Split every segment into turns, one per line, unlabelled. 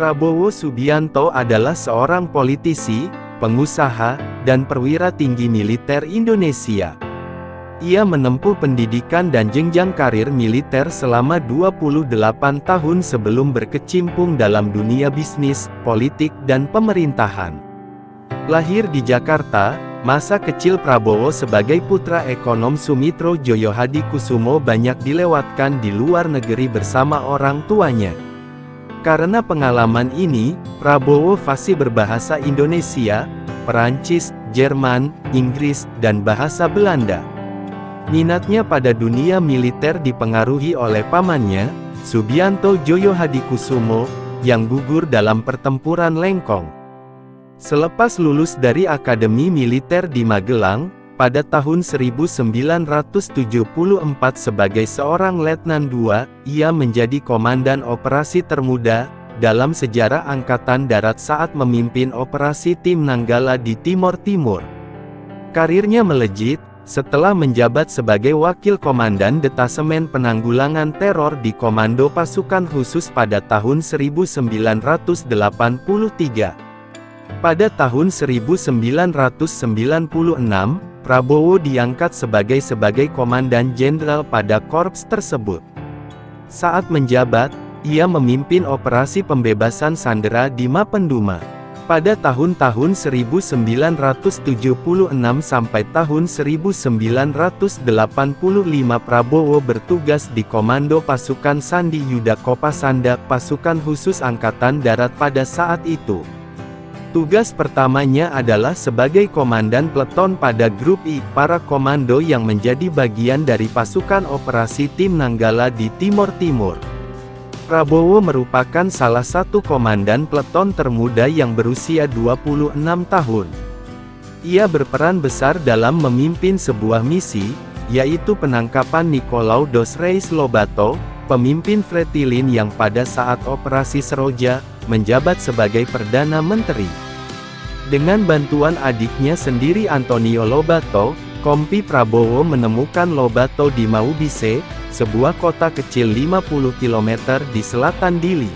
Prabowo Subianto adalah seorang politisi, pengusaha, dan perwira tinggi militer Indonesia. Ia menempuh pendidikan dan jenjang karir militer selama 28 tahun sebelum berkecimpung dalam dunia bisnis, politik dan pemerintahan. Lahir di Jakarta, masa kecil Prabowo sebagai putra ekonom Sumitro Djoyohadikusumo banyak dilewatkan di luar negeri bersama orang tuanya. Karena pengalaman ini, Prabowo fasih berbahasa Indonesia, Perancis, Jerman, Inggris, dan bahasa Belanda. Minatnya pada dunia militer dipengaruhi oleh pamannya, Subianto Djoyohadikusumo, yang gugur dalam pertempuran Lengkong. Selepas lulus dari Akademi Militer di Magelang, pada tahun 1974 sebagai seorang Letnan II, ia menjadi komandan operasi termuda dalam sejarah Angkatan Darat saat memimpin operasi Tim Nanggala di Timor Timur. Karirnya melejit setelah menjabat sebagai Wakil Komandan Detasemen Penanggulangan Teror di Komando Pasukan Khusus pada tahun 1983. Pada tahun 1996, Prabowo diangkat sebagai Komandan Jenderal pada korps tersebut. Saat menjabat, ia memimpin operasi pembebasan sandera di Mapenduma. Pada tahun-tahun 1976 sampai tahun 1985 Prabowo bertugas di Komando Pasukan Sandi Yuda Kopasanda, pasukan khusus Angkatan Darat pada saat itu. Tugas pertamanya adalah sebagai komandan peleton pada Grup I, para komando yang menjadi bagian dari pasukan operasi Tim Nanggala di Timor Timur. Prabowo merupakan salah satu komandan peleton termuda yang berusia 26 tahun. Ia berperan besar dalam memimpin sebuah misi, yaitu penangkapan Nicolau dos Reis Lobato, pemimpin Fretilin yang pada saat operasi Seroja, menjabat sebagai Perdana Menteri. Dengan bantuan adiknya sendiri Antonio Lobato, Kompi Prabowo menemukan Lobato di Maubise, sebuah kota kecil 50 km di selatan Dili.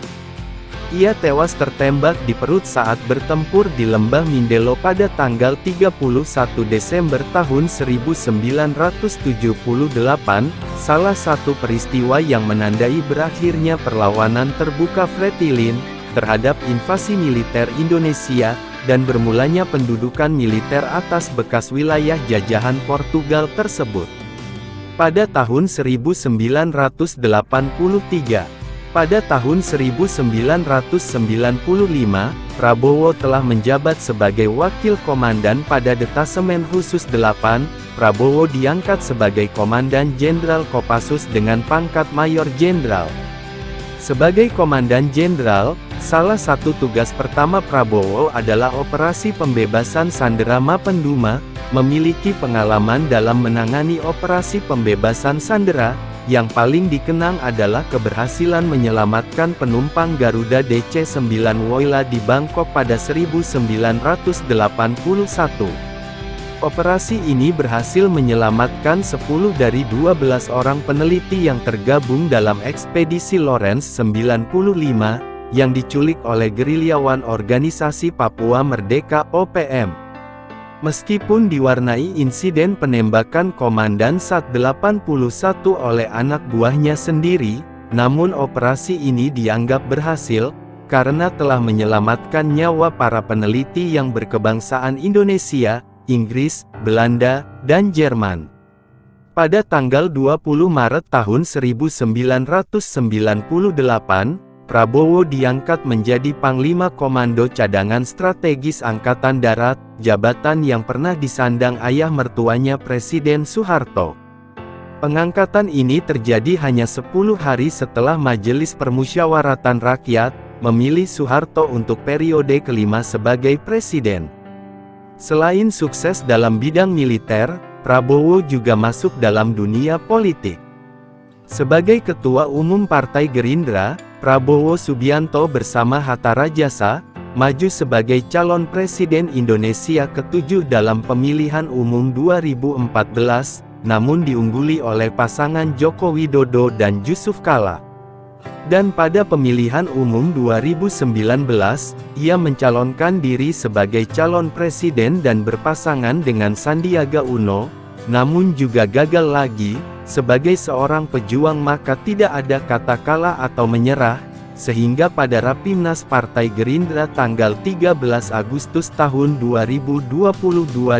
Ia tewas tertembak di perut saat bertempur di lembah Mindelo pada tanggal 31 Desember tahun 1978, salah satu peristiwa yang menandai berakhirnya perlawanan terbuka Fretilin terhadap invasi militer Indonesia, dan bermulanya pendudukan militer atas bekas wilayah jajahan Portugal tersebut. Pada tahun 1983, pada tahun 1995, Prabowo telah menjabat sebagai Wakil Komandan pada Detasemen Khusus 8, Prabowo diangkat sebagai Komandan Jenderal Kopassus dengan pangkat Mayor Jenderal. Sebagai Komandan Jenderal, salah satu tugas pertama Prabowo adalah operasi pembebasan sandera Mapenduma, memiliki pengalaman dalam menangani operasi pembebasan sandera, yang paling dikenang adalah keberhasilan menyelamatkan penumpang Garuda DC-9 Woyla di Bangkok pada 1981. Operasi ini berhasil menyelamatkan 10 dari 12 orang peneliti yang tergabung dalam ekspedisi Lawrence 95, yang diculik oleh gerilyawan organisasi Papua Merdeka (OPM). Meskipun diwarnai insiden penembakan Komandan Sat 81 oleh anak buahnya sendiri, namun operasi ini dianggap berhasil, karena telah menyelamatkan nyawa para peneliti yang berkebangsaan Indonesia, Inggris, Belanda, dan Jerman. Pada tanggal 20 Maret tahun 1998, Prabowo diangkat menjadi Panglima Komando Cadangan Strategis Angkatan Darat, jabatan yang pernah disandang ayah mertuanya Presiden Soeharto. Pengangkatan ini terjadi hanya 10 hari setelah Majelis Permusyawaratan Rakyat memilih Soeharto untuk periode kelima sebagai presiden. Selain sukses dalam bidang militer, Prabowo juga masuk dalam dunia politik. Sebagai Ketua Umum Partai Gerindra, Prabowo Subianto bersama Hatta Rajasa, maju sebagai calon Presiden Indonesia ke-7 dalam pemilihan umum 2014, namun diungguli oleh pasangan Joko Widodo dan Yusuf Kala. Dan pada pemilihan umum 2019, ia mencalonkan diri sebagai calon presiden dan berpasangan dengan Sandiaga Uno, namun juga gagal lagi. Sebagai seorang pejuang maka tidak ada kata kalah atau menyerah, sehingga pada Rapimnas Partai Gerindra tanggal 13 Agustus tahun 2022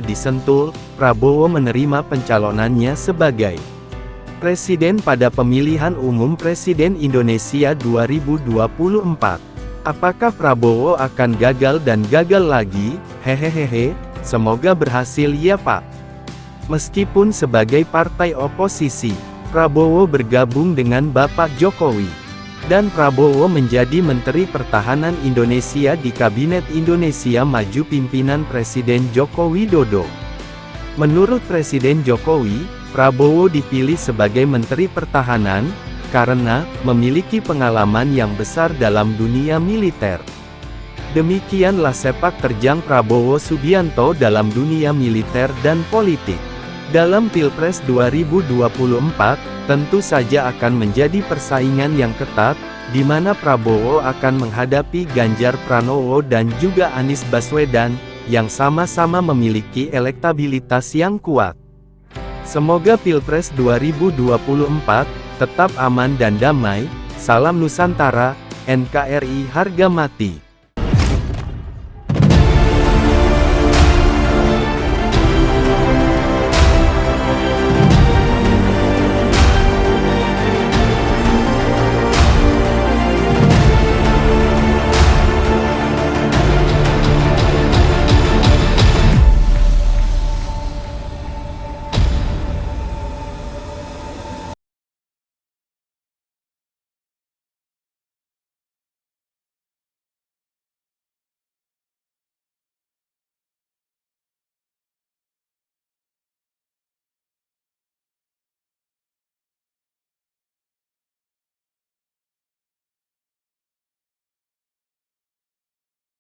di Sentul, Prabowo menerima pencalonannya sebagai presiden pada pemilihan umum Presiden Indonesia 2024. Apakah Prabowo akan gagal dan gagal lagi? Hehehehe, semoga berhasil ya Pak. Meskipun sebagai partai oposisi, Prabowo bergabung dengan Bapak Jokowi. Dan Prabowo menjadi Menteri Pertahanan Indonesia di Kabinet Indonesia Maju pimpinan Presiden Joko Widodo. Menurut Presiden Jokowi, Prabowo dipilih sebagai Menteri Pertahanan, karena memiliki pengalaman yang besar dalam dunia militer. Demikianlah sepak terjang Prabowo Subianto dalam dunia militer dan politik. Dalam Pilpres 2024, tentu saja akan menjadi persaingan yang ketat, di mana Prabowo akan menghadapi Ganjar Pranowo dan juga Anies Baswedan, yang sama-sama memiliki elektabilitas yang kuat. Semoga Pilpres 2024, tetap aman dan damai. Salam Nusantara, NKRI harga mati.